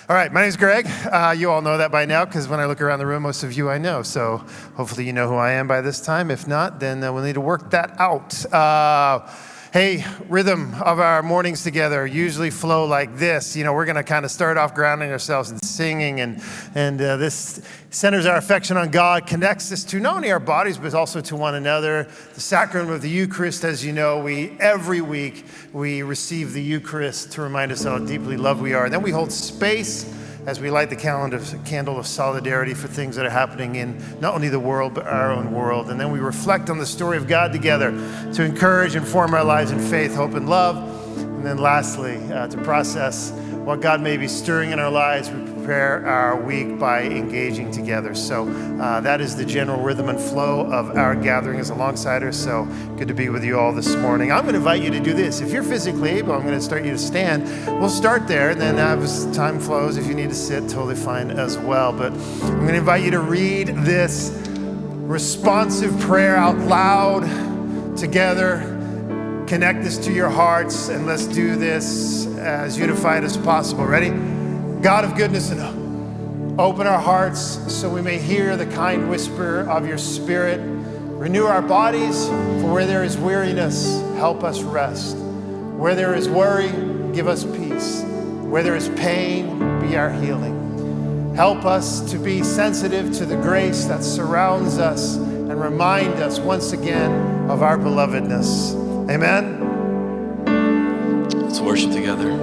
All right, my name's Greg. You all know that by now because when I look around the room, most of you I know. So hopefully you know who I am by this time. If not, then we'll need to work that out. Hey, rhythm of our mornings together usually flow like this. You know, we're going to kind of start off grounding ourselves and singing, and this centers our affection on God, connects us to not only our bodies, but also to one another. The sacrament of the Eucharist, as you know, every week we receive the Eucharist to remind us how deeply loved we are. And then we hold space as we light the candle of solidarity for things that are happening in not only the world, but our own world. And then we reflect on the story of God together to encourage and form our lives in faith, hope, and love. And then lastly, to process what God may be stirring in our lives, we prepare our week by engaging together. So that is the general rhythm and flow of our gathering as alongside us. So good to be with you all this morning. I'm going to invite you to do this. If you're physically able, I'm going to start you to stand. We'll start there, and then as time flows, if you need to sit, totally fine as well. But I'm going to invite you to read this responsive prayer out loud together. Connect this to your hearts, and let's do this as unified as possible. Ready? God of goodness, and open our hearts so we may hear the kind whisper of your Spirit. Renew our bodies, for where there is weariness, help us rest. Where there is worry, give us peace. Where there is pain, be our healing. Help us to be sensitive to the grace that surrounds us and remind us once again of our belovedness. Amen. Let's worship together.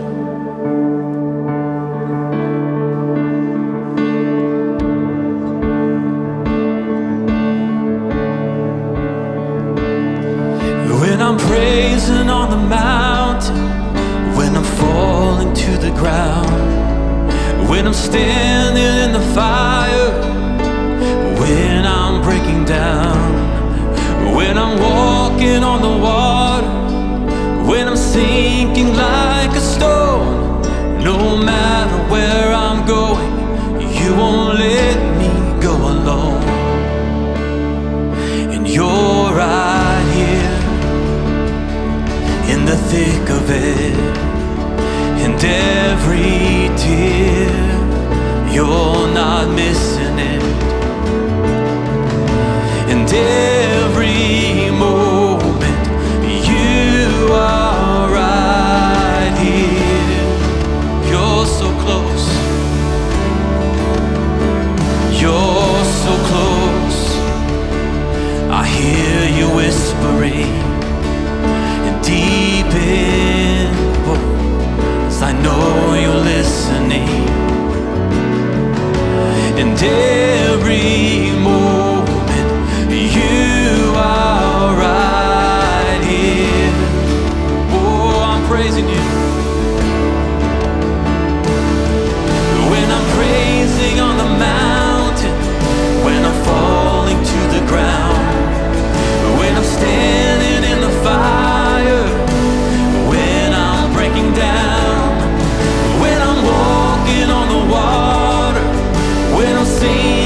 When I'm praising on the mountain, when I'm falling to the ground, when I'm standing in the fire, when I'm breaking down, when I'm walking on the water, when I'm sinking like a stone, no matter where I'm going, you won't let me go alone. And you're right here in the thick of it, and every tear, you're not missing it. And every moment, you are right here. You're so close. You're so close. I hear you whispering, and deep in, as I know you're listening. And every moment, you are right here. Oh, I'm praising you. When I'm praising on the mountain, when I'm falling to the ground, when I'm standing in the fire, when I'm breaking down, when I'm walking on the water, when I'm singing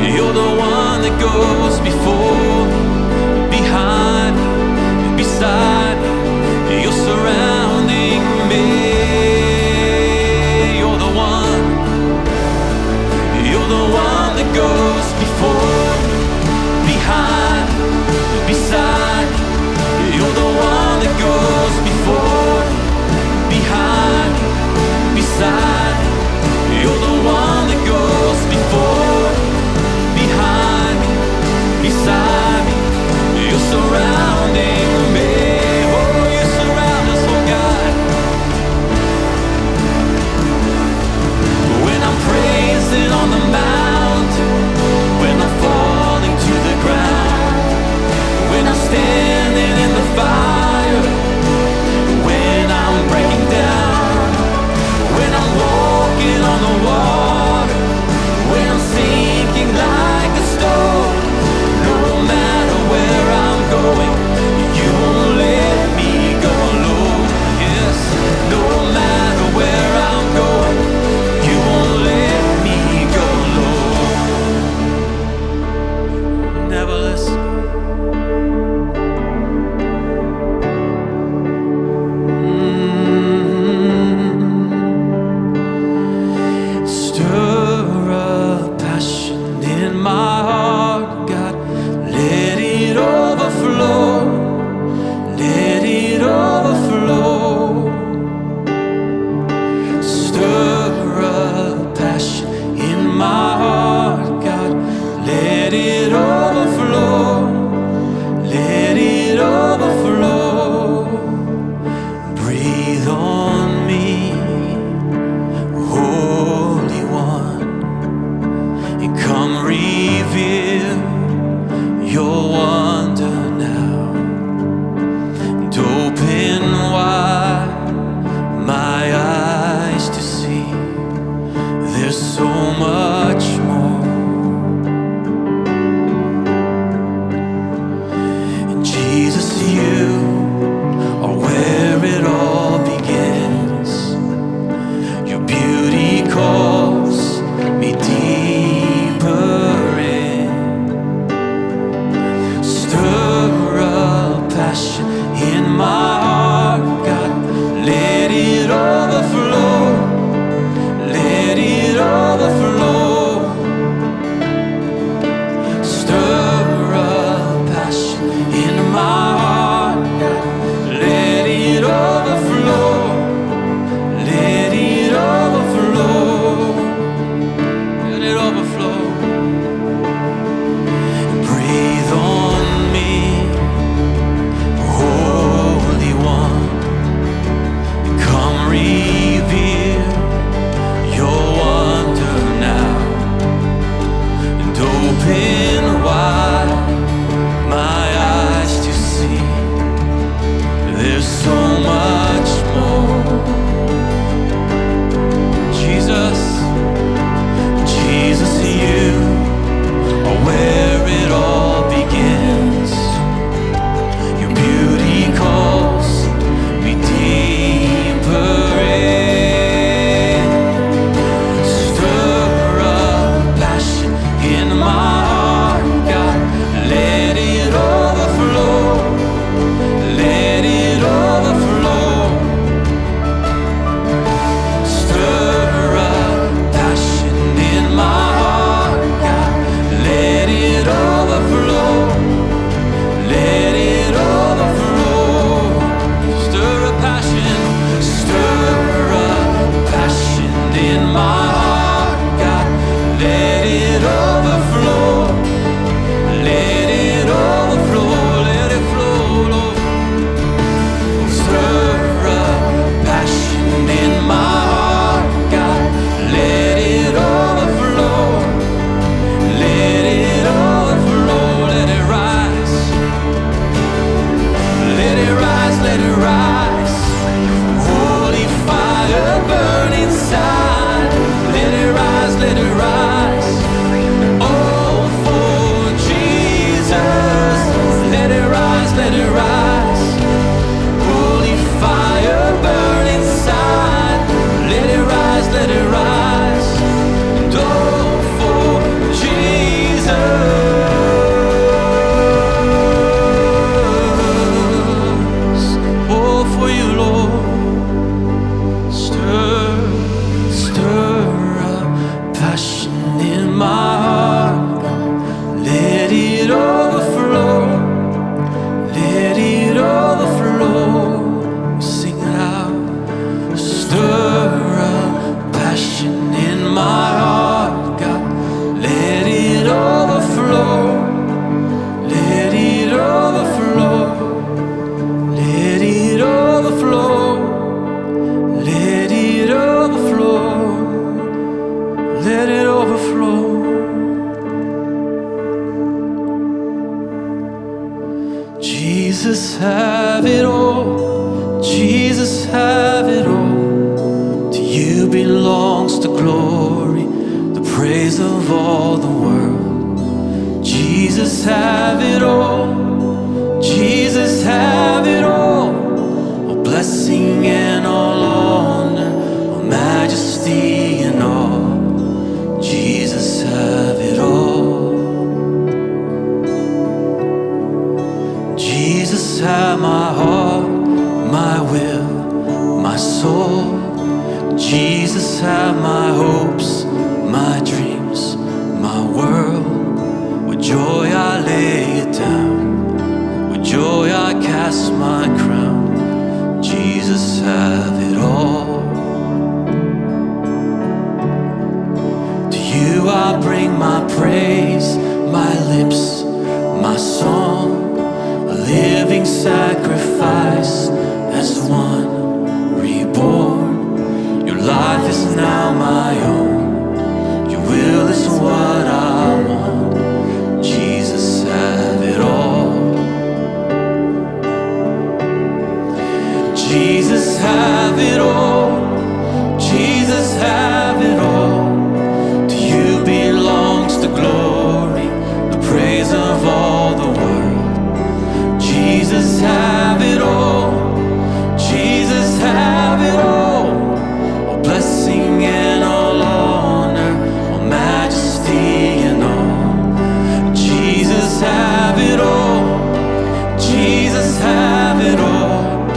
You're the one that goes before, behind, beside. You're surrounding me. You're the one. You're the one that goes before, behind, beside. You're the one that goes before, behind, beside. You're the one that goes before, behind, beside. You're surrounding me. Oh, you surround us, oh God. When I'm praising on the mountain, when I'm falling to the ground, when I'm standing in the fire, when I'm breaking down, when I'm walking on the water, when I'm sinking like a stone, no matter where I'm going, you won't let me go alone. Yes, no matter where I'm going, you won't let me go alone. Never listen. Stir a passion in my heart, God. Let it overflow. Let it overflow. Stir a passion in my heart, God. Let it overflow. Let it overflow. Breathe on me, Holy One, and come reveal your wonder now, and open wide my eyes to see there's so much more. And Jesus, you are where it all begins. Your beauty calls me deeper Jesus, have it all. Jesus, have it all. To you belongs the glory, the praise of all the world. Jesus, have it all. Jesus, have it all. All blessing and all honor, all majesty and all. Jesus, have it all. Jesus, have my heart, my will, my soul. Jesus, have my hopes, my dreams, my world. With joy I lay it down, with joy I cast my crown. Jesus, have it all. To you I bring my praise, my lips, my song. A living sacrifice as one reborn. Your life is now my own. Your will is what I want. Jesus, have it all. Jesus, have it all. Jesus, have it all. To you belongs the glory, the praise of all the world. Jesus, have it all. Jesus, have it all. All blessing and all honor, all majesty and all. Jesus, have it all. Jesus, have it all.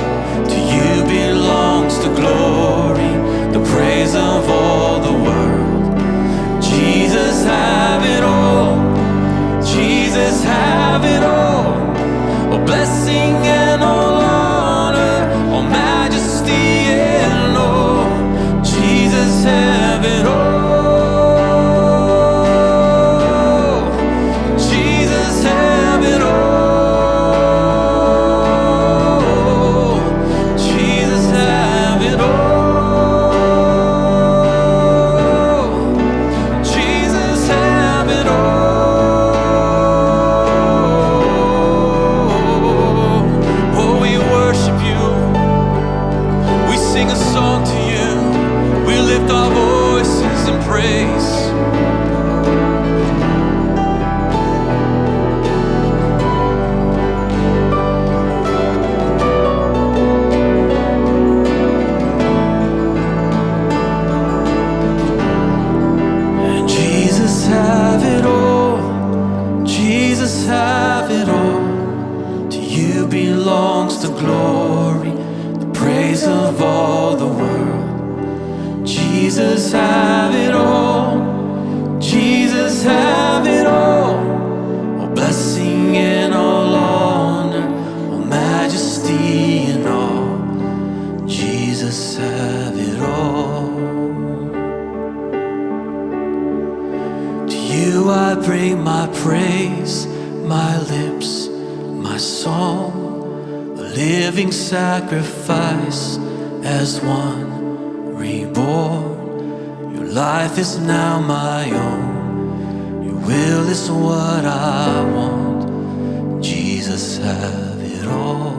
To you belongs the glory, the praise of all the world. Jesus, have it all. Jesus, have it all. All blessing and all honor, all majesty and all. Jesus, have it all. Jesus, have it all. Jesus, have it all. Jesus, have it all. Sing a song to you. We lift our voices in praise. And Jesus, have it all. Jesus, have it all. To you belongs the glory, praise of all the world. Jesus, have it all. Jesus, have it all. All blessing and all honor, all majesty and all. Jesus, have it all. To you I bring my praise, my lips, my song. Living sacrifice as one reborn. Your life is now my own. Your will is what I want. Jesus, have it all.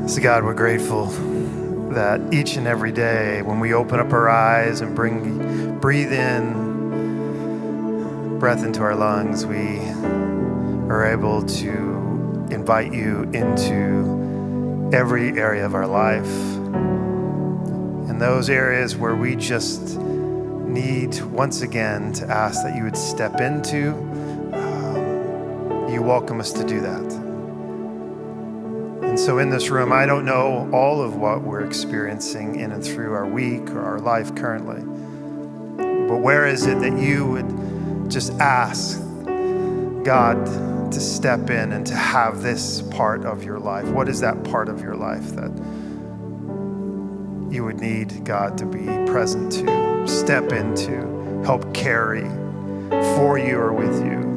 So God, we're grateful that each and every day when we open up our eyes and breathe in breath into our lungs, we are able to invite you into every area of our life. And those areas where we just need once again to ask that you would step into, you welcome us to do that. And so in this room, I don't know all of what we're experiencing in and through our week or our life currently. But where is it that you would just ask God to step in and to have this part of your life? What is that part of your life that you would need God to be present to, step into, help carry for you or with you?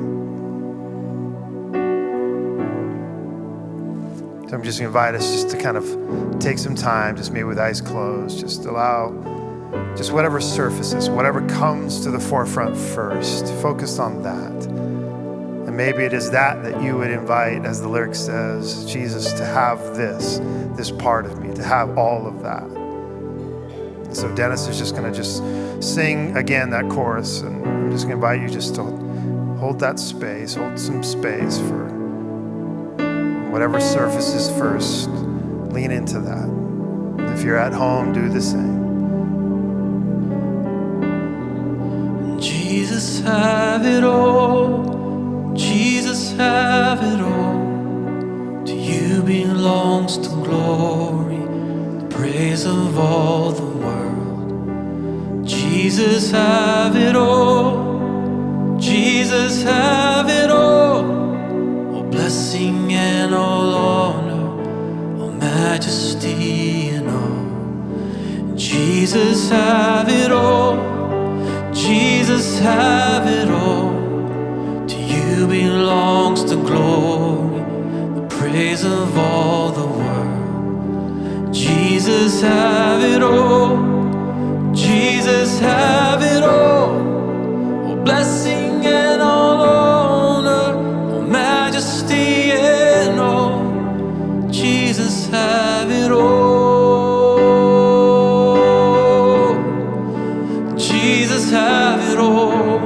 So I'm just going to invite us just to kind of take some time, just maybe with eyes closed, just allow just whatever surfaces, whatever comes to the forefront first, focus on that. And maybe it is that you would invite, as the lyric says, Jesus, to have this part of me, to have all of that. And so Dennis is just going to just sing again that chorus, and I'm just going to invite you just to hold that space, hold some space for whatever surfaces first. Lean into that. If you're at home, do the same. Jesus, have it all. Jesus, have it all. To you belongs the glory, the praise of all the world. Jesus, have it all. Jesus, have it all. All blessing and all honor, all majesty and all. Jesus, have it all. Jesus, have it all. To you belongs the glory, the praise of all the world. Jesus, have it all. Jesus, have it all. All blessing and all honor, all majesty and all. Jesus, have it all. Jesus, have it all.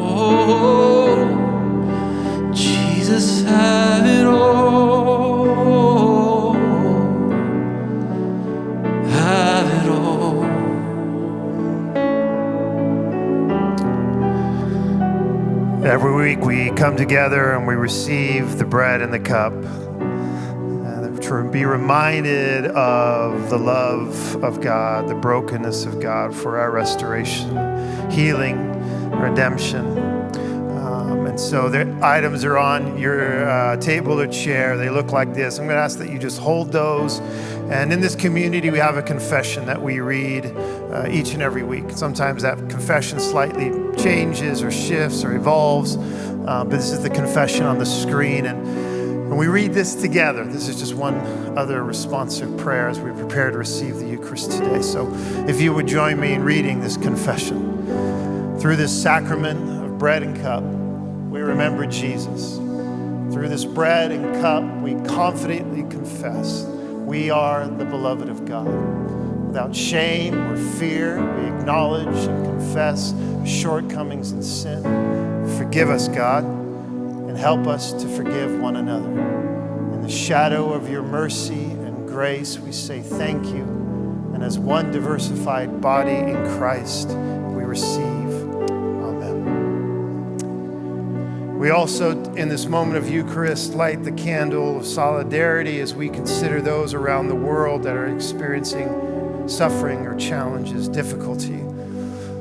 Oh, Jesus, have it all. Have it all. Every week we come together and we receive the bread and the cup. To be reminded of the love of God, the brokenness of God for our restoration, healing, redemption. And so the items are on your table or chair. They look like this. I'm going to ask that you just hold those. And in this community, we have a confession that we read each and every week. Sometimes that confession slightly changes or shifts or evolves. But this is the confession on the screen. And we read this together. This is just one other responsive prayer as we prepare to receive the Eucharist today. So if you would join me in reading this confession. Through this sacrament of bread and cup, we remember Jesus. Through this bread and cup, we confidently confess we are the beloved of God. Without shame or fear, we acknowledge and confess shortcomings and sin. Forgive us, God, and help us to forgive one another. In the shadow of your mercy and grace, we say thank you. And as one diversified body in Christ, we receive. Amen. We also, in this moment of Eucharist, light the candle of solidarity as we consider those around the world that are experiencing suffering or challenges, difficulty.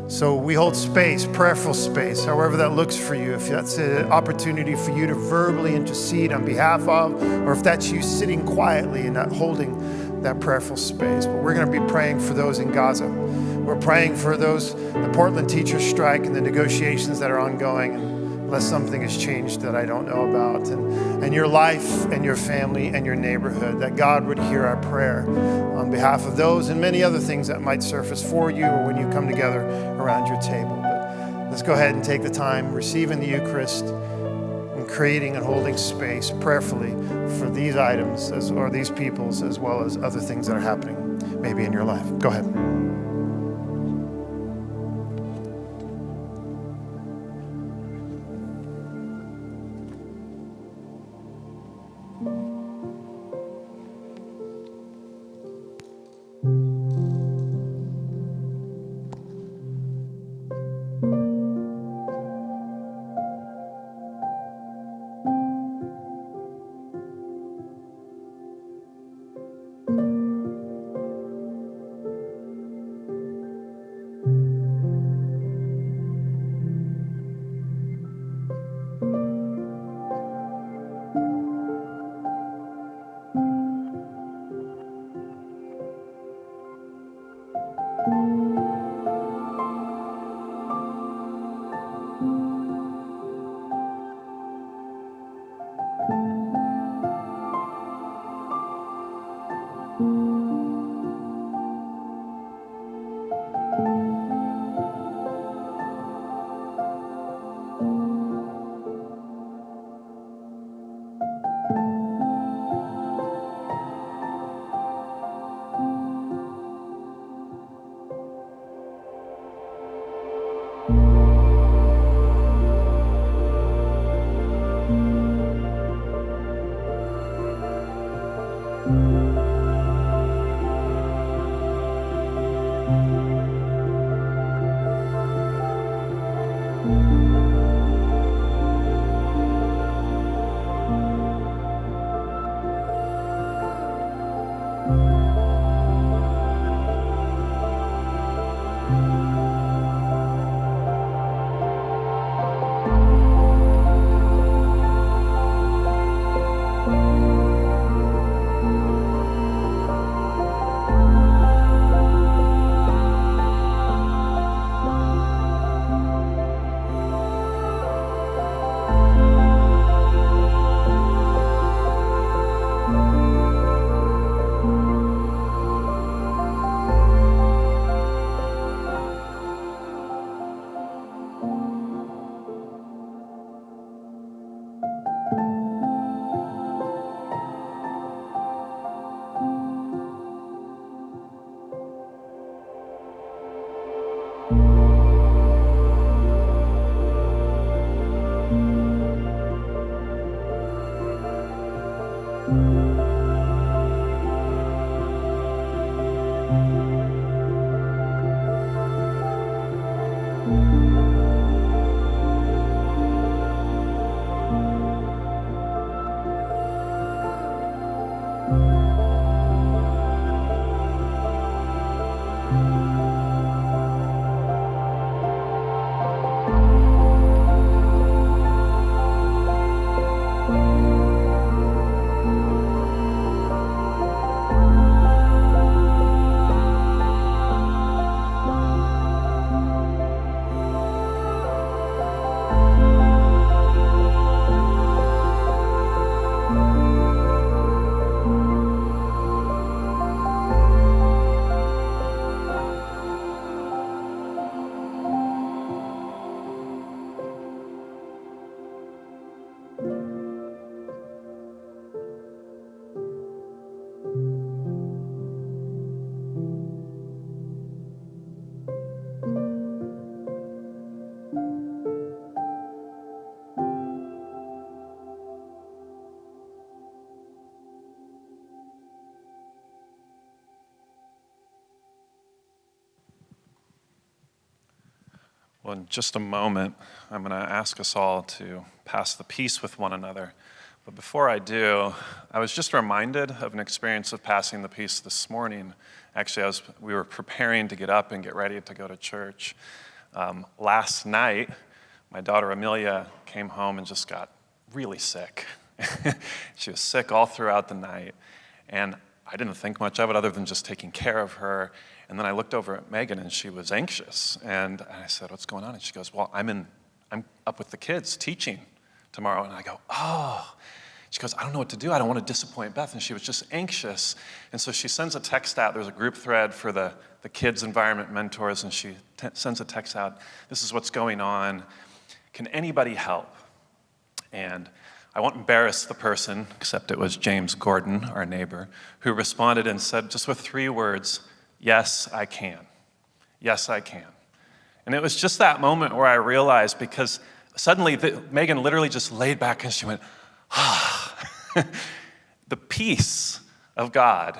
So we hold space, prayerful space, however that looks for you. If that's an opportunity for you to verbally intercede on behalf of, or if that's you sitting quietly and not holding that prayerful space. But we're going to be praying for those in Gaza. We're praying for those, the Portland teachers strike and the negotiations that are ongoing, unless something has changed that I don't know about, and your life and your family and your neighborhood, that God would hear our prayer on behalf of those and many other things that might surface for you or when you come together around your table. But let's go ahead and take the time receiving the Eucharist and creating and holding space prayerfully for these items or these peoples, as well as other things that are happening maybe in your life. Go ahead. Well, in just a moment, I'm going to ask us all to pass the peace with one another. But before I do, I was just reminded of an experience of passing the peace this morning. Actually, we were preparing to get up and get ready to go to church. Last night, my daughter Amelia came home and just got really sick. She was sick all throughout the night. And I didn't think much of it other than just taking care of her. And then I looked over at Megan and she was anxious. And I said, "What's going on?" And she goes, "Well, I'm up with the kids teaching tomorrow." And I go, "Oh." She goes, "I don't know what to do. I don't want to disappoint Beth." And she was just anxious. And so she sends a text out. There's a group thread for the kids' environment mentors. And she sends a text out. "This is what's going on. Can anybody help?" And I won't embarrass the person, except it was James Gordon, our neighbor, who responded and said just with 3 words, "Yes, I can. Yes, I can." And it was just that moment where I realized, because suddenly Megan literally just laid back and she went, "Ah." The peace of God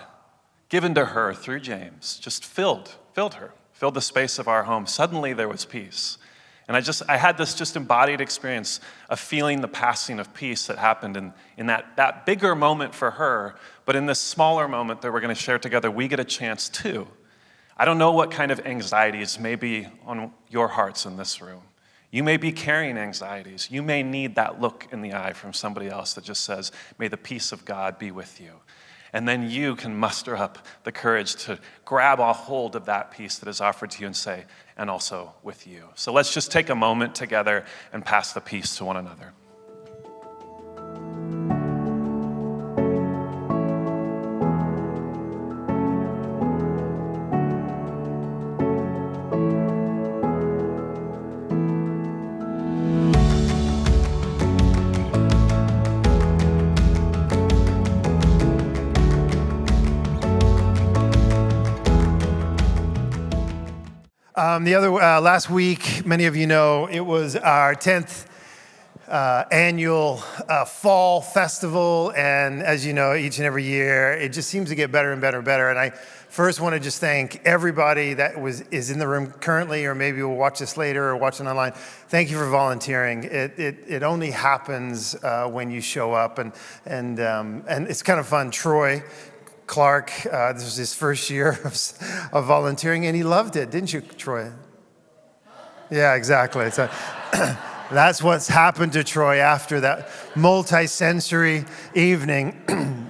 given to her through James just filled her, filled the space of our home. Suddenly there was peace. And I had this just embodied experience of feeling the passing of peace that happened in that bigger moment for her, but in this smaller moment that we're going to share together, we get a chance too. I don't know what kind of anxieties may be on your hearts in this room. You may be carrying anxieties. You may need that look in the eye from somebody else that just says, "May the peace of God be with you." And then you can muster up the courage to grab a hold of that peace that is offered to you and say, "And also with you." So let's just take a moment together and pass the peace to one another. Last week, many of you know, it was our 10th annual fall festival, and as you know, each and every year, it just seems to get better and better and better. And I first want to just thank everybody that is in the room currently, or maybe will watch this later or watching online. Thank you for volunteering. It only happens when you show up, and it's kind of fun. Troy Clark, this was his first year of volunteering, and he loved it, didn't you, Troy? Yeah, exactly. So that's what's happened to Troy after that multi-sensory evening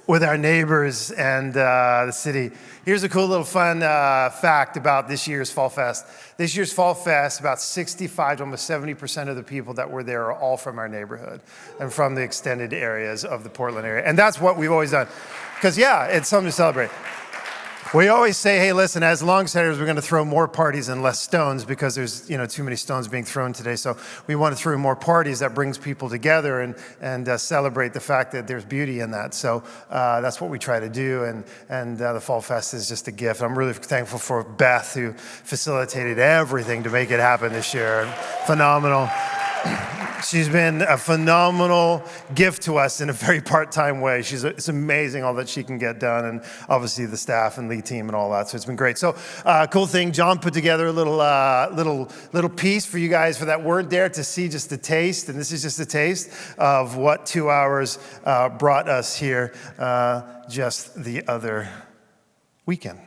with our neighbors and the city. Here's a cool little fun fact about this year's Fall Fest. This year's Fall Fest, about 65 to almost 70% of the people that were there are all from our neighborhood and from the extended areas of the Portland area. And that's what we've always done. Because, yeah, it's something to celebrate. We always say, hey, listen, as Longsiders, we're going to throw more parties and less stones because there's, too many stones being thrown today. So we want to throw more parties that brings people together and celebrate the fact that there's beauty in that. So that's what we try to do. And the Fall Fest is just a gift. I'm really thankful for Beth, who facilitated everything to make it happen this year. Phenomenal. She's been a phenomenal gift to us in a very part-time way. It's amazing all that she can get done, and obviously the staff and lead team and all that. So it's been great. So cool thing, John put together a little piece for you guys for that weren't there to see just a taste, and this is just a taste of what 2 hours brought us here just the other weekend.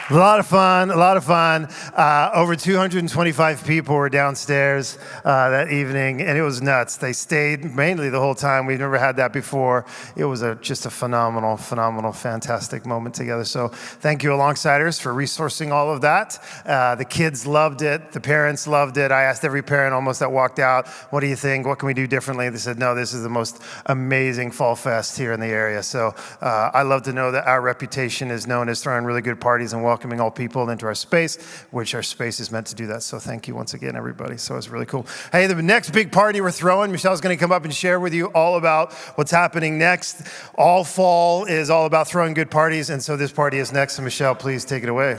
A lot of fun, a lot of fun. Over 225 people were downstairs that evening, and it was nuts. They stayed mainly the whole time. We've never had that before. It was just a phenomenal, fantastic moment together. So thank you, Alongsiders, for resourcing all of that. The kids loved it. The parents loved it. I asked every parent almost that walked out, what do you think? What can we do differently? They said, no, this is the most amazing fall fest here in the area. So I love to know that our reputation is known as throwing really good parties and welcoming all people into our space, which our space is meant to do that. So thank you once again, everybody. So it's really cool. Hey, the next big party we're throwing, Michelle's going to come up and share with you all about what's happening next. All fall is all about throwing good parties, and so this party is next. So Michelle, please take it away.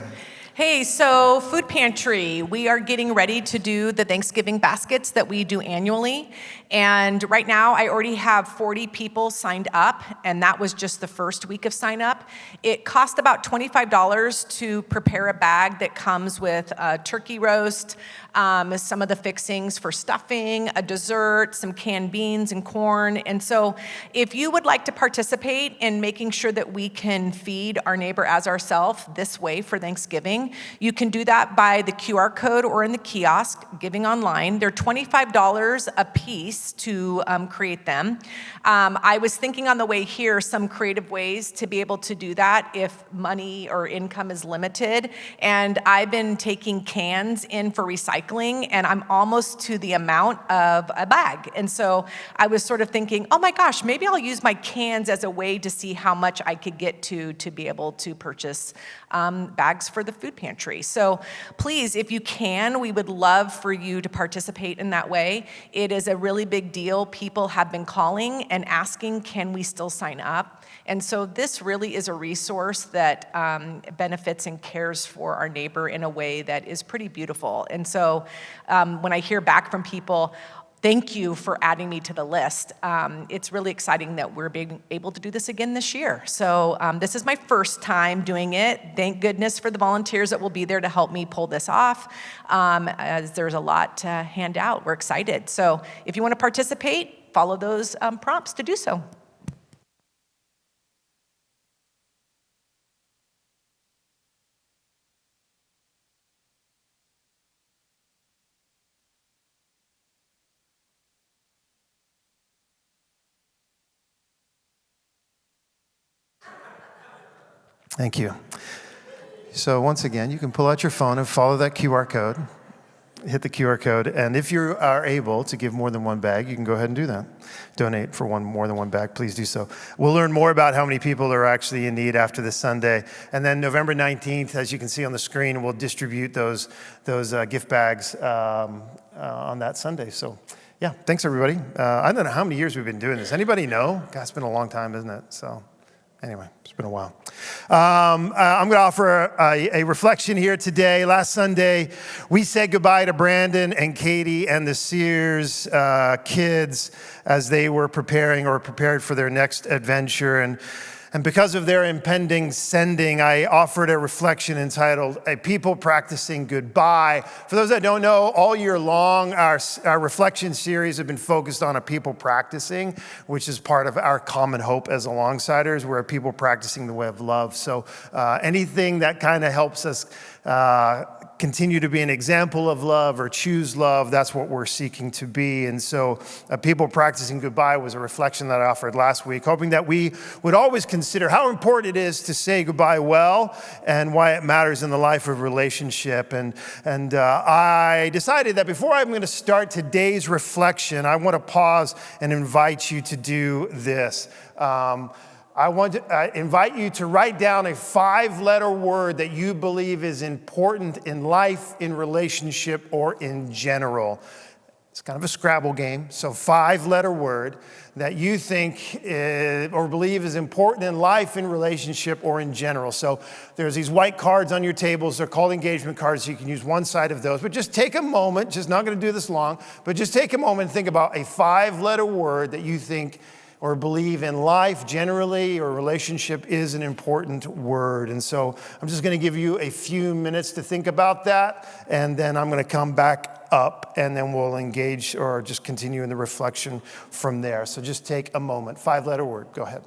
Hey, so Food Pantry, we are getting ready to do the Thanksgiving baskets that we do annually. And right now, I already have 40 people signed up, and that was just the first week of sign up. It cost about $25 to prepare a bag that comes with a turkey roast, some of the fixings for stuffing, a dessert, some canned beans and corn. And so if you would like to participate in making sure that we can feed our neighbor as ourselves this way for Thanksgiving, you can do that by the QR code or in the kiosk, giving online. They're $25 a piece to create them. I was thinking on the way here some creative ways to be able to do that if money or income is limited. And I've been taking cans in for recycling, and I'm almost to the amount of a bag. And so I was sort of thinking, oh my gosh, maybe I'll use my cans as a way to see how much I could get to be able to purchase bags for the food pantry. So please, if you can, we would love for you to participate in that way. It is a really big deal. People have been calling and asking, can we still sign up? And so this really is a resource that benefits and cares for our neighbor in a way that is pretty beautiful. And so when I hear back from people, thank you for adding me to the list. It's really exciting that we're being able to do this again this year. So this is my first time doing it. Thank goodness for the volunteers that will be there to help me pull this off, as there's a lot to hand out. We're excited. So if you want to participate, follow those prompts to do so. Thank you. So once again, you can pull out your phone and follow that QR code, hit the QR code, and if you are able to give more than one bag, you can go ahead and do that. Donate for more than one bag, please do so. We'll learn more about how many people are actually in need after this Sunday. And then November 19th, as you can see on the screen, we'll distribute those gift bags on that Sunday. So yeah, thanks everybody. I don't know how many years we've been doing this. Anybody know? God, it's been a long time, isn't it? So anyway, it's been a while. I'm going to offer a reflection here today. Last Sunday, we said goodbye to Brandon and Katie and the Sears kids as they were prepared for their next adventure. And because of their impending sending, I offered a reflection entitled, A People Practicing Goodbye. For those that don't know, all year long, our reflection series have been focused on a people practicing, which is part of our common hope as Alongsiders. We're a people practicing the way of love. So anything that kind of helps us continue to be an example of love or choose love, that's what we're seeking to be. And so people practicing goodbye was a reflection that I offered last week, hoping that we would always consider how important it is to say goodbye well and why it matters in the life of relationship. And I decided that before I'm going to start today's reflection, I want to pause and invite you to do this. I want to invite you to write down a 5-letter word that you believe is important in life, in relationship, or in general. It's kind of a Scrabble game. So 5-letter word that you think or believe is important in life, in relationship, or in general. So there's these white cards on your tables. They're called engagement cards. So you can use one side of those. But just take a moment, just not going to do this long, but just take a moment and think about a 5-letter word that you think or believe in life generally or relationship is an important word. And so I'm just going to give you a few minutes to think about that, and then I'm going to come back up, and then we'll engage or just continue in the reflection from there. So just take a moment. 5-letter word. Go ahead.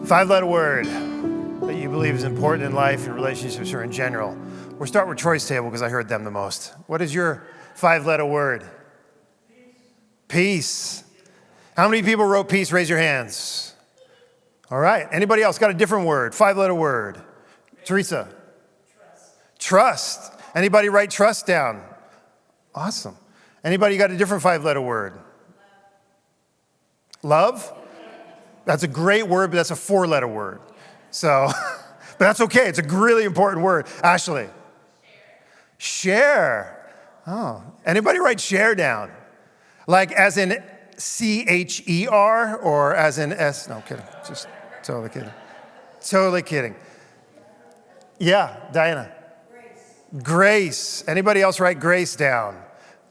Five-letter word that you believe is important in life and relationships or in general. We'll start with Troy's table because I heard them the most. What is your five-letter word? Peace. How many people wrote peace? Raise your hands. All right. Anybody else got a different word? Five-letter word. Teresa. Trust. Anybody write trust down? Awesome. Anybody got a different five-letter word? Love? That's a great word, but that's a four-letter word. So, but that's okay. It's a really important word. Ashley? Share. Oh, anybody write share down? Like as in C-H-E-R or as in S? No, kidding. Just totally kidding. Totally kidding. Yeah, Diana. Grace. Anybody else write grace down?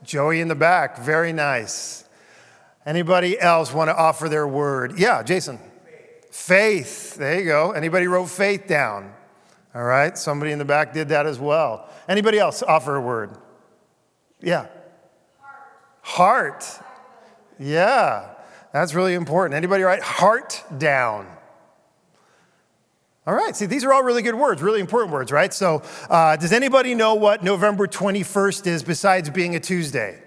Joey in the back. Very nice. Anybody else want to offer their word? Yeah, Jason. Faith. There you go. Anybody wrote faith down? All right. Somebody in the back did that as well. Anybody else offer a word? Yeah. Heart. Yeah. That's really important. Anybody write heart down? All right. See, these are all really good words, really important words, right? So does anybody know what November 21st is besides being a Tuesday?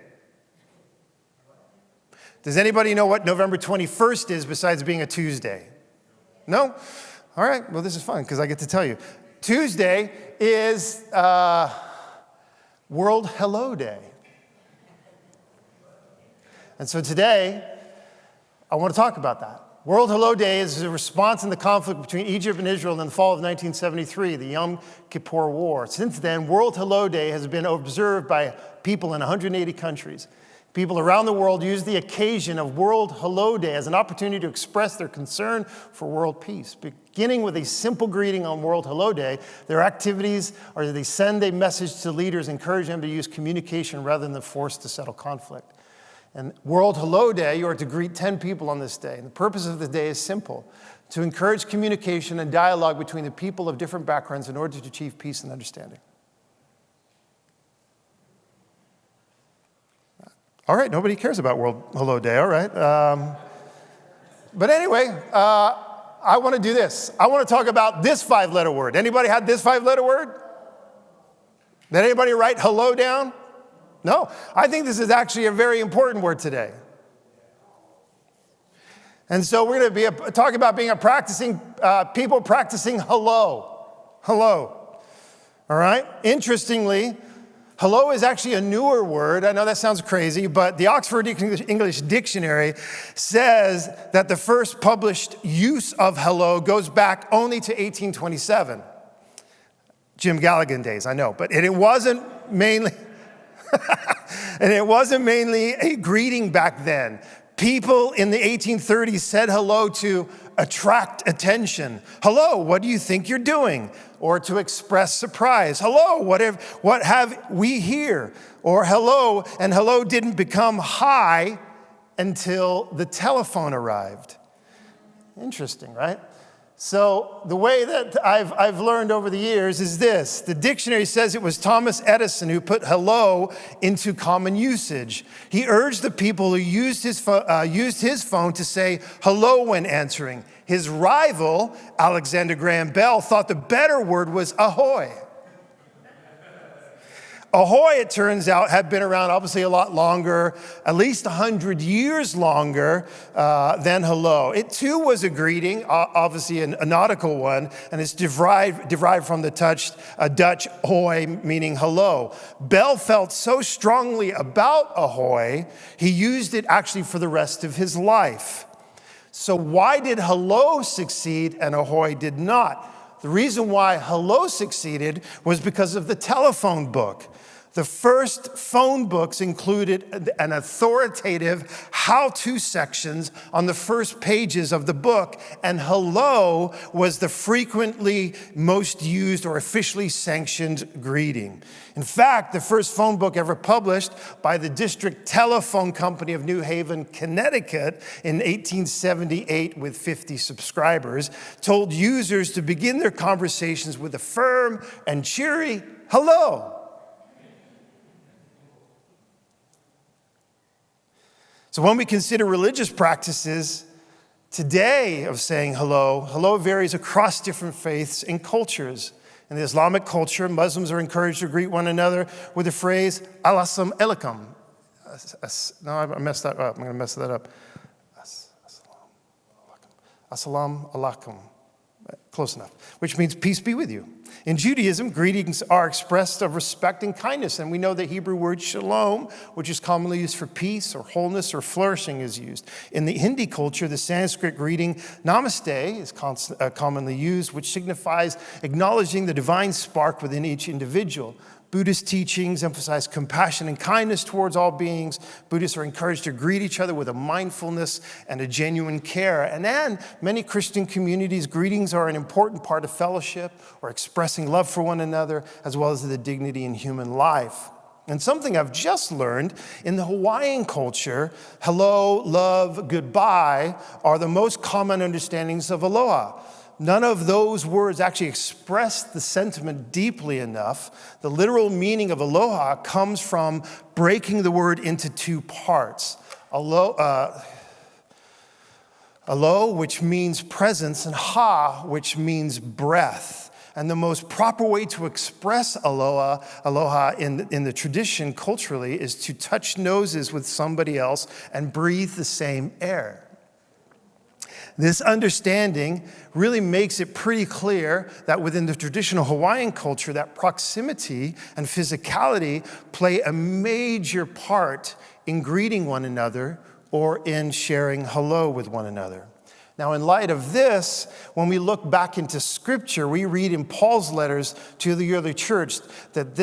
Does anybody know what November 21st is besides being a Tuesday? No? All right. Well, this is fun because I get to tell you. Tuesday is World Hello Day. And so today, I want to talk about that. World Hello Day is a response in the conflict between Egypt and Israel in the fall of 1973, the Yom Kippur War. Since then, World Hello Day has been observed by people in 180 countries. People around the world use the occasion of World Hello Day as an opportunity to express their concern for world peace. Beginning with a simple greeting on World Hello Day, their activities are they send a message to leaders, encourage them to use communication rather than force to settle conflict. And World Hello Day, you are to greet 10 people on this day. And the purpose of the day is simple, to encourage communication and dialogue between the people of different backgrounds in order to achieve peace and understanding. All right, nobody cares about World Hello Day, all right. But anyway, I want to do this. I want to talk about this five-letter word. Anybody had this five-letter word? Did anybody write hello down? No, I think this is actually a very important word today. And so we're going to be talking about being a practicing, people practicing hello. Hello. All right? Interestingly, hello is actually a newer word. I know that sounds crazy, but the Oxford English Dictionary says that the first published use of hello goes back only to 1827. Jim Galligan days, I know, but it wasn't mainly... And it wasn't mainly a greeting back then. People in the 1830s said hello to attract attention. Hello, what do you think you're doing? Or to express surprise. Hello, what have we here? Or hello, and hello didn't become hi until the telephone arrived. Interesting, right? So the way that I've learned over the years is this. The dictionary says it was Thomas Edison who put hello into common usage. He urged the people who used his phone to say hello when answering. His rival, Alexander Graham Bell, thought the better word was ahoy. Ahoy, it turns out, had been around obviously a lot longer, at least 100 years longer than hello. It too was a greeting, obviously a nautical one, and it's derived from the Dutch hoy, meaning hello. Bell felt so strongly about ahoy, he used it actually for the rest of his life. So why did hello succeed and ahoy did not? The reason why hello succeeded was because of the telephone book. The first phone books included an authoritative how-to sections on the first pages of the book, and hello was the frequently most used or officially sanctioned greeting. In fact, the first phone book ever published by the District Telephone Company of New Haven, Connecticut in 1878 with 50 subscribers told users to begin their conversations with a firm and cheery hello. So when we consider religious practices, today of saying hello, hello varies across different faiths and cultures. In the Islamic culture, Muslims are encouraged to greet one another with the phrase, Al-Assam alaikum. No, I messed that up. I'm going to mess that up. Assalamu alaikum. Close enough. Which means peace be with you. In Judaism, greetings are expressed of respect and kindness, and we know the Hebrew word shalom, which is commonly used for peace or wholeness or flourishing, is used. In the Hindi culture, the Sanskrit greeting namaste is commonly used, which signifies acknowledging the divine spark within each individual. Buddhist teachings emphasize compassion and kindness towards all beings. Buddhists are encouraged to greet each other with a mindfulness and a genuine care. And then many Christian communities, greetings are an important part of fellowship or expressing love for one another, as well as the dignity in human life. And something I've just learned, in the Hawaiian culture, hello, love, goodbye are the most common understandings of aloha. None of those words actually express the sentiment deeply enough. The literal meaning of aloha comes from breaking the word into two parts. Alo, which means presence, and ha, which means breath. And the most proper way to express aloha in the tradition culturally is to touch noses with somebody else and breathe the same air. This understanding really makes it pretty clear that within the traditional Hawaiian culture, that proximity and physicality play a major part in greeting one another or in sharing hello with one another. Now, in light of this, when we look back into Scripture, we read in Paul's letters to the early church that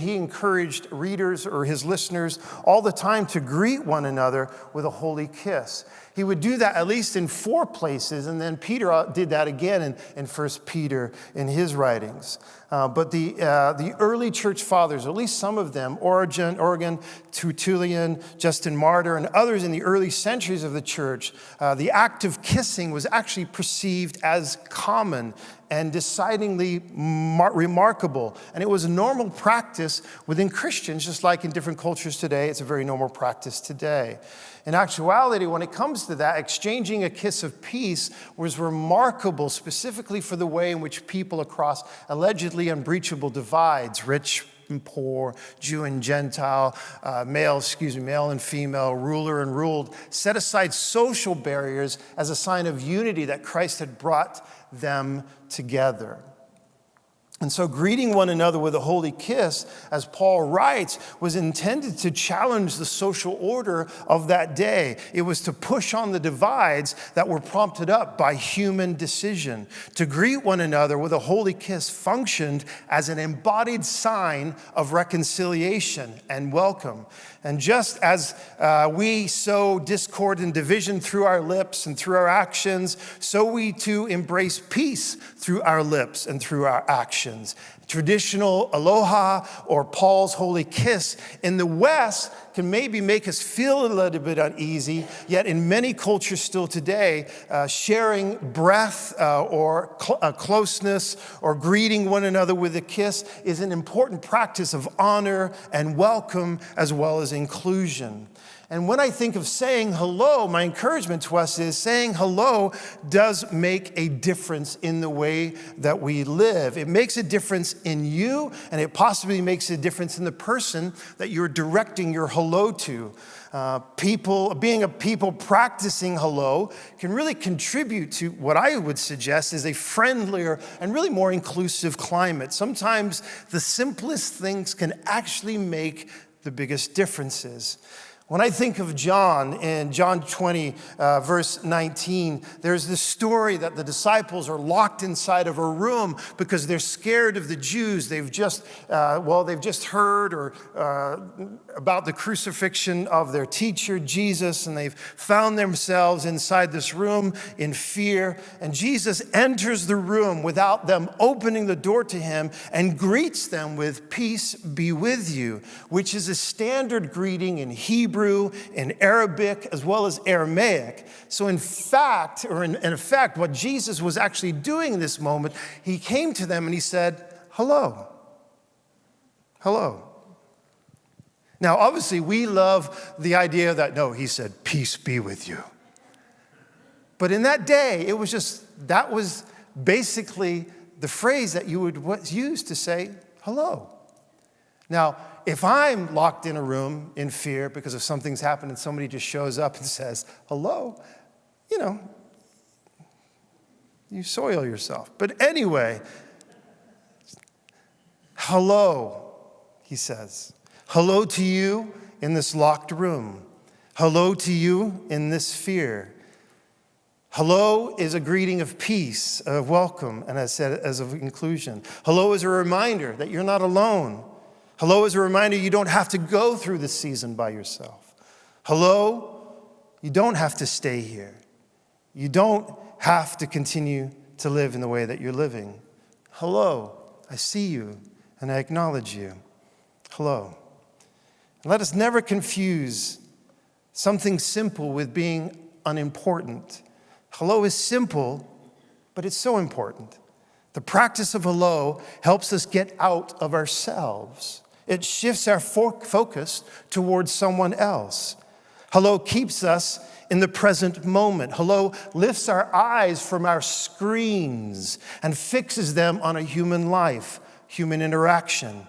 he encouraged readers or his listeners all the time to greet one another with a holy kiss. He would do that at least in 4 places, and then Peter did that again in 1 Peter in his writings. But the early church fathers, at least some of them, Origen, Tertullian, Justin Martyr, and others in the early centuries of the church, the act of kissing was actually perceived as common and decidedly remarkable. And it was a normal practice within Christians, just like in different cultures today. It's a very normal practice today. In actuality, when it comes to that, exchanging a kiss of peace was remarkable, specifically for the way in which people across allegedly unbreachable divides, rich and poor, Jew and Gentile, male and female, ruler and ruled, set aside social barriers as a sign of unity that Christ had brought them together. And so greeting one another with a holy kiss, as Paul writes, was intended to challenge the social order of that day. It was to push on the divides that were prompted up by human decision. To greet one another with a holy kiss functioned as an embodied sign of reconciliation and welcome. And just as we sow discord and division through our lips and through our actions, so we too embrace peace through our lips and through our actions. Traditional aloha or Paul's holy kiss in the West can maybe make us feel a little bit uneasy, yet in many cultures still today, sharing breath or closeness or greeting one another with a kiss is an important practice of honor and welcome as well as inclusion. And when I think of saying hello, my encouragement to us is saying hello does make a difference in the way that we live. It makes a difference in you, and it possibly makes a difference in the person that you're directing your hello to. Being a people practicing hello can really contribute to what I would suggest is a friendlier and really more inclusive climate. Sometimes the simplest things can actually make the biggest differences. When I think of John, in John 20, verse 19, there's this story that the disciples are locked inside of a room because they're scared of the Jews. They've just heard about the crucifixion of their teacher, Jesus, and they've found themselves inside this room in fear. And Jesus enters the room without them opening the door to him and greets them with, "Peace be with you," which is a standard greeting in Hebrew, in Arabic, as well as Aramaic. So in effect, what Jesus was actually doing in this moment, he came to them and he said, hello. Hello. Now, obviously, we love the idea that, no, he said, peace be with you. But in that day, that was basically the phrase that you would use to say hello. Now, if I'm locked in a room in fear because of something's happened and somebody just shows up and says hello, you soil yourself. But anyway, hello, he says. Hello to you in this locked room. Hello to you in this fear. Hello is a greeting of peace, of welcome, and as said, as of inclusion. Hello is a reminder that you're not alone. Hello is a reminder you don't have to go through this season by yourself. Hello, you don't have to stay here. You don't have to continue to live in the way that you're living. Hello, I see you and I acknowledge you. Hello. And let us never confuse something simple with being unimportant. Hello is simple, but it's so important. The practice of hello helps us get out of ourselves. It shifts our focus towards someone else. Hello keeps us in the present moment. Hello lifts our eyes from our screens and fixes them on a human life, human interaction.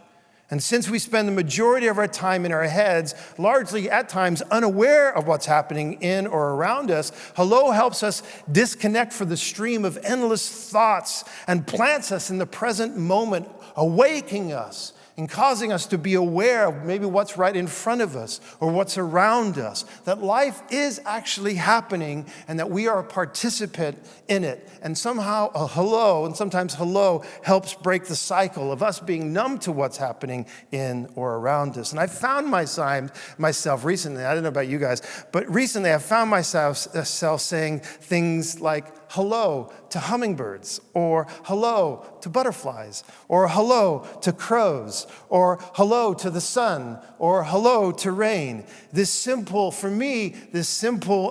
And since we spend the majority of our time in our heads, largely at times unaware of what's happening in or around us, hello helps us disconnect from the stream of endless thoughts and plants us in the present moment, awaking us and causing us to be aware of maybe what's right in front of us or what's around us, that life is actually happening and that we are a participant in it. And somehow a hello, and sometimes hello, helps break the cycle of us being numb to what's happening in or around us. And I found myself recently, I don't know about you guys, but recently I found myself saying things like hello to hummingbirds, or hello to butterflies, or hello to crows, or hello to the sun, or hello to rain. This simple,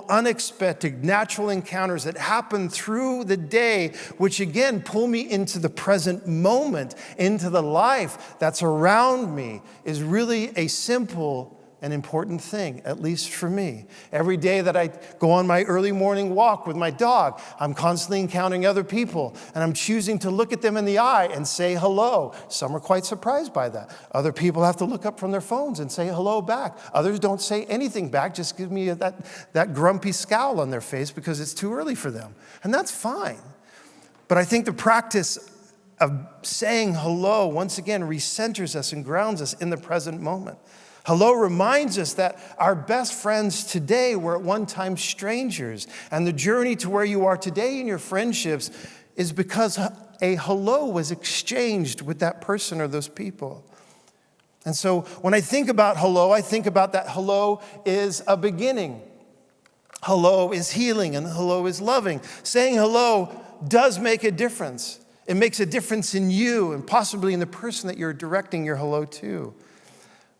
unexpected, natural encounters that happen through the day, which again pull me into the present moment, into the life that's around me, is really a simple an important thing, at least for me. Every day that I go on my early morning walk with my dog, I'm constantly encountering other people, and I'm choosing to look at them in the eye and say hello. Some are quite surprised by that. Other people have to look up from their phones and say hello back. Others don't say anything back, just give me that grumpy scowl on their face because it's too early for them. And that's fine. But I think the practice of saying hello, once again, recenters us and grounds us in the present moment. Hello reminds us that our best friends today were at one time strangers, and the journey to where you are today in your friendships is because a hello was exchanged with that person or those people. And so when I think about hello, I think about that hello is a beginning. Hello is healing, and hello is loving. Saying hello does make a difference. It makes a difference in you and possibly in the person that you're directing your hello to.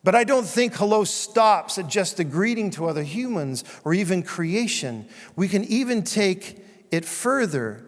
But I don't think hello stops at just a greeting to other humans or even creation. We can even take it further.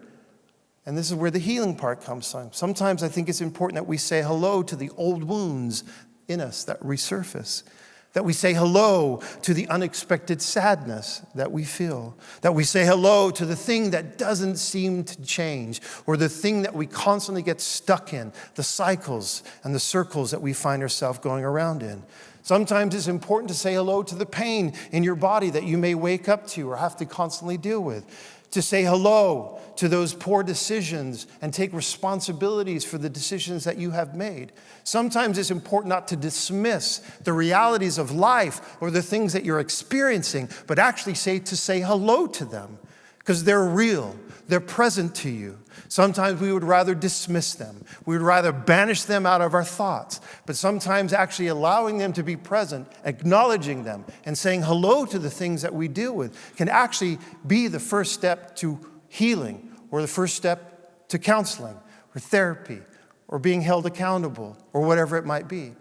And this is where the healing part comes from. Sometimes I think it's important that we say hello to the old wounds in us that resurface. That we say hello to the unexpected sadness that we feel. That we say hello to the thing that doesn't seem to change, or the thing that we constantly get stuck in, the cycles and the circles that we find ourselves going around in. Sometimes it's important to say hello to the pain in your body that you may wake up to or have to constantly deal with. To say hello to those poor decisions and take responsibilities for the decisions that you have made. Sometimes it's important not to dismiss the realities of life or the things that you're experiencing, but actually say hello to them because they're real. They're present to you. Sometimes we would rather dismiss them. We would rather banish them out of our thoughts. But sometimes actually allowing them to be present, acknowledging them, and saying hello to the things that we deal with can actually be the first step to healing, or the first step to counseling, or therapy, or being held accountable, or whatever it might be.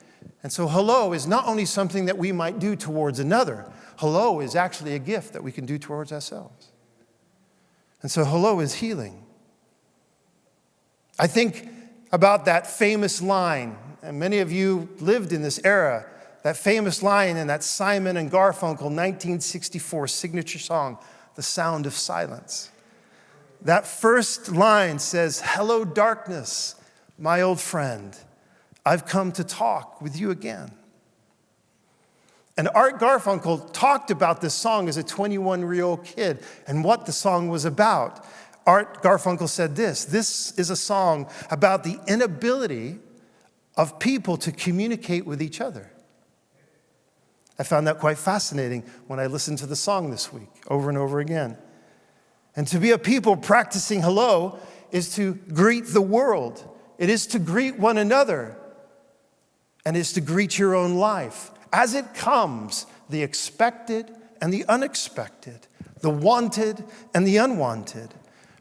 And so hello is not only something that we might do towards another. Hello is actually a gift that we can do towards ourselves. And so hello is healing. I think about that famous line, and many of you lived in this era, that famous line in that Simon and Garfunkel 1964 signature song, The Sound of Silence. That first line says, "Hello, darkness, my old friend. I've come to talk with you again." And Art Garfunkel talked about this song as a 21-year-old kid and what the song was about. Art Garfunkel said this is a song about the inability of people to communicate with each other. I found that quite fascinating when I listened to the song this week over and over again. And to be a people practicing hello is to greet the world. It is to greet one another. And is to greet your own life as it comes, the expected and the unexpected, the wanted and the unwanted.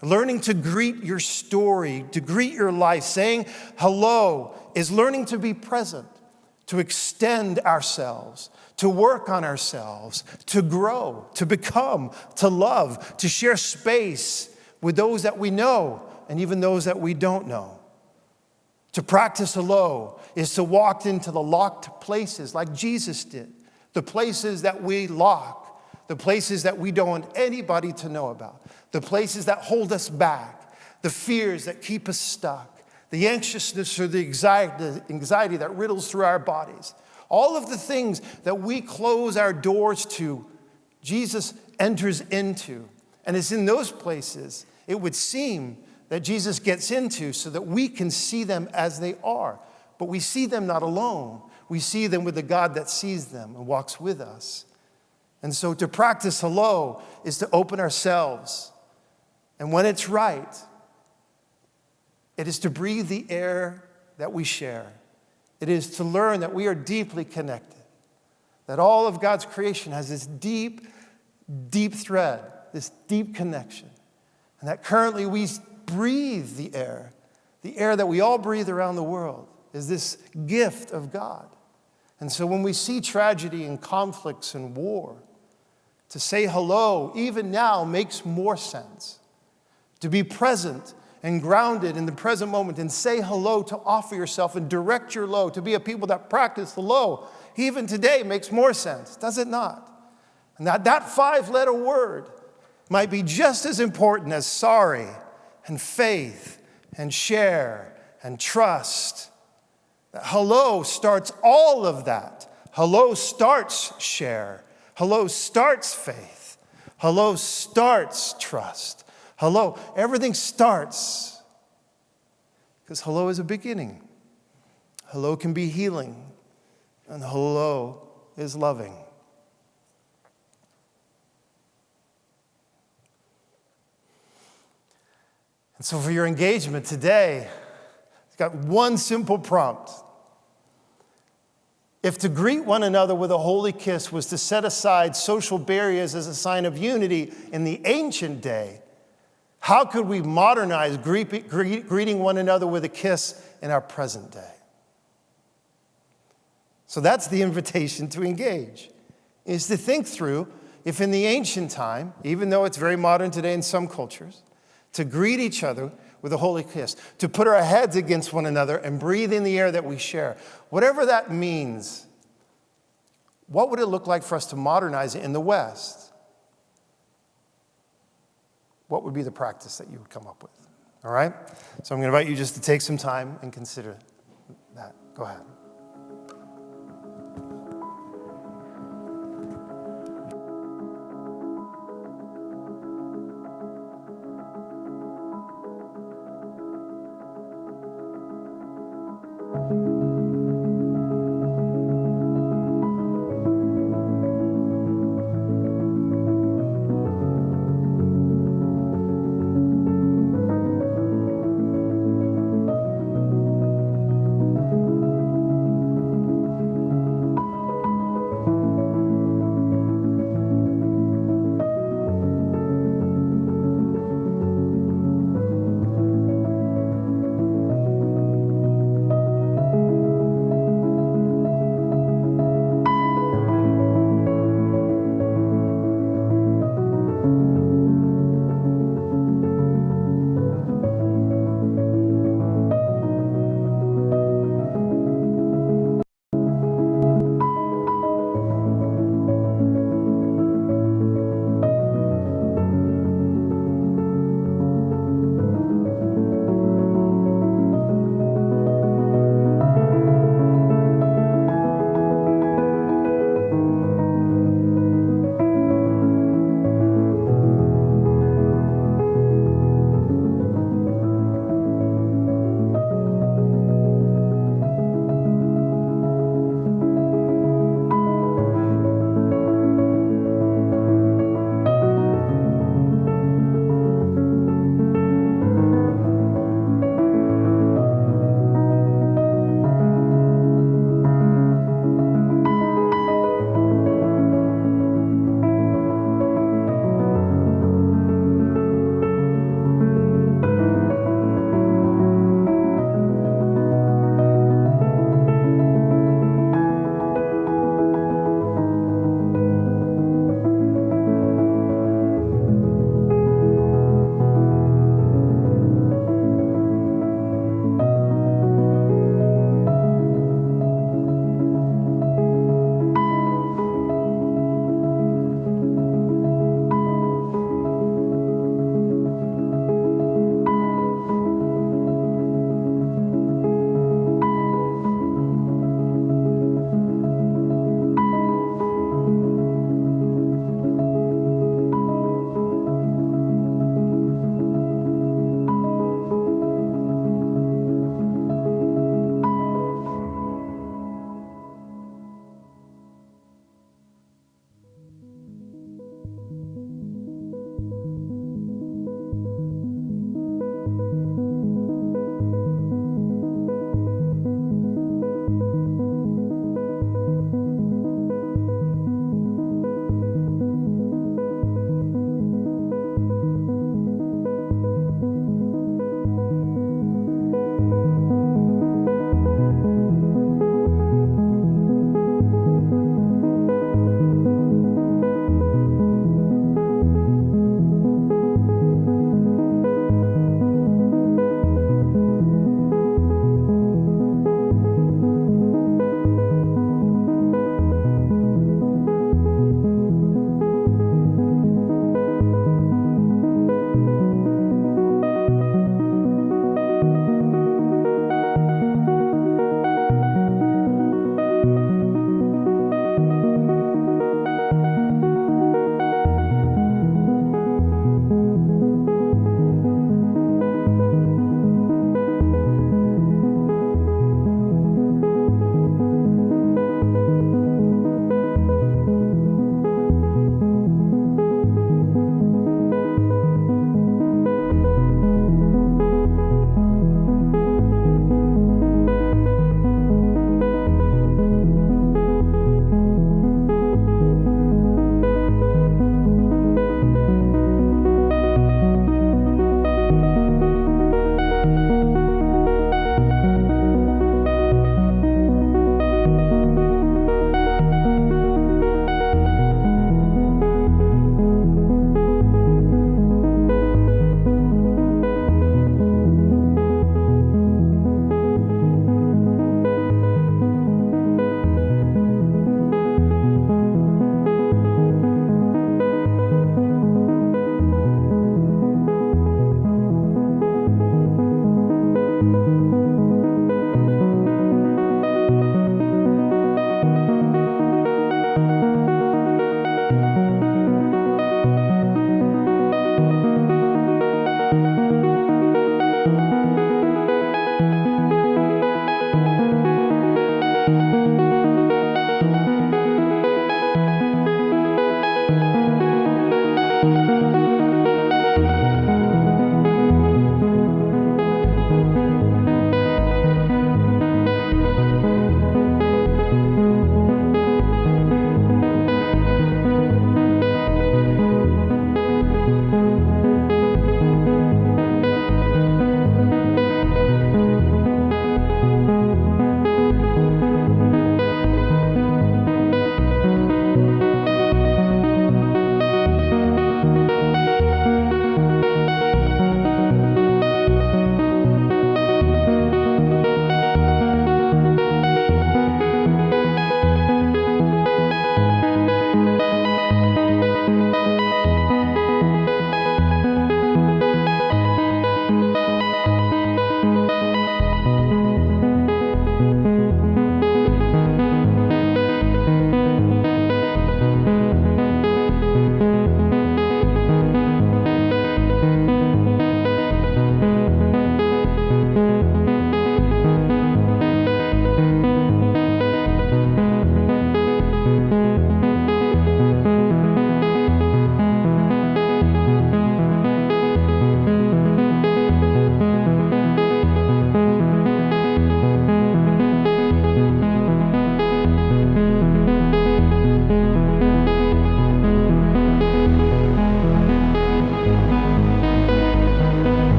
Learning to greet your story, to greet your life, saying hello is learning to be present, to extend ourselves, to work on ourselves, to grow, to become, to love, to share space with those that we know and even those that we don't know. To practice hello is to walk into the locked places like Jesus did, the places that we lock, the places that we don't want anybody to know about, the places that hold us back, the fears that keep us stuck, the anxiousness or the anxiety that riddles through our bodies. All of the things that we close our doors to, Jesus enters into. And it's in those places, it would seem, that Jesus gets into so that we can see them as they are. But we see them not alone. We see them with the God that sees them and walks with us. And so to practice hello is to open ourselves. And when it's right, it is to breathe the air that we share. It is to learn that we are deeply connected, that all of God's creation has this deep, deep thread, this deep connection, and that currently we breathe the air that we all breathe around the world is this gift of God. And so when we see tragedy and conflicts and war, to say hello, even now, makes more sense. To be present and grounded in the present moment and say hello, to offer yourself and direct your hello, to be a people that practice hello, even today makes more sense, does it not? And that 5-letter word might be just as important as sorry and faith and share and trust. Hello starts all of that. Hello starts share. Hello starts faith. Hello starts trust. Hello, everything starts because hello is a beginning. Hello can be healing, and hello is loving. And so for your engagement today, it's got one simple prompt. If to greet one another with a holy kiss was to set aside social barriers as a sign of unity in the ancient day, how could we modernize greeting one another with a kiss in our present day? So that's the invitation to engage, is to think through if in the ancient time, even though it's very modern today in some cultures, to greet each other with a holy kiss, to put our heads against one another and breathe in the air that we share. Whatever that means, what would it look like for us to modernize it in the West? What would be the practice that you would come up with? All right? So I'm going to invite you just to take some time and consider that. Go ahead.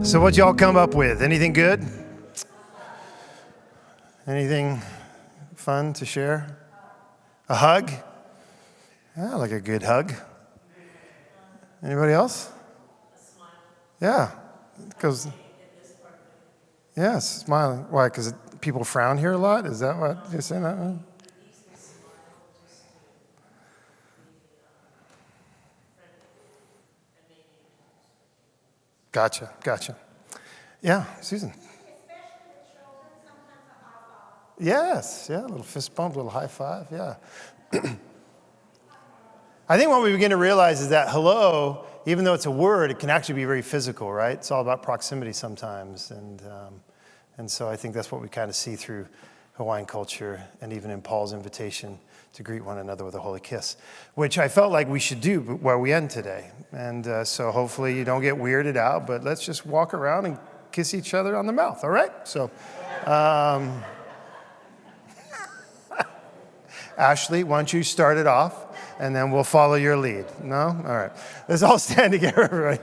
So what y'all come up with? Anything good? Anything fun to share? A hug? I like a good hug. Anybody else? Yeah. Because, yes, smiling. Why? Because people frown here a lot? Is that what you're saying? That one? Gotcha. Yeah, Susan. Yes, yeah, a little fist bump, a little high five, yeah. I think what we begin to realize is that hello, even though it's a word, it can actually be very physical, right? It's all about proximity sometimes. And so I think that's what we kind of see through Hawaiian culture and even in Paul's invitation to greet one another with a holy kiss, which I felt like we should do where we end today. And so hopefully you don't get weirded out, but let's just walk around and kiss each other on the mouth, all right? So, Ashley, why don't you start it off, and then we'll follow your lead. No? All right. Let's all stand together, everybody.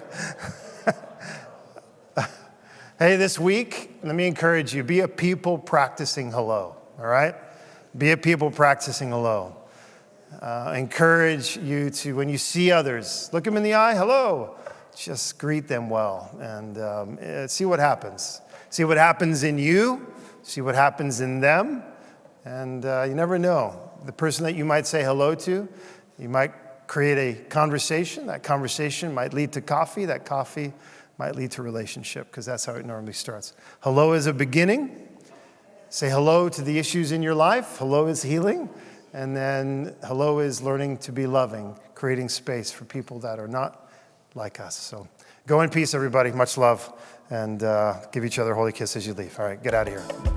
Hey, this week, let me encourage you, be a people practicing hello, all right? Be a people practicing hello. Encourage you to, when you see others, look them in the eye, hello. Just greet them well, and see what happens. See what happens in you, see what happens in them, and you never know. The person that you might say hello to, you might create a conversation. That conversation might lead to coffee. That coffee might lead to relationship, because that's how it normally starts. Hello is a beginning. Say hello to the issues in your life. Hello is healing. And then hello is learning to be loving, creating space for people that are not like us. So go in peace, everybody. Much love. And give each other a holy kiss as you leave. All right, get out of here.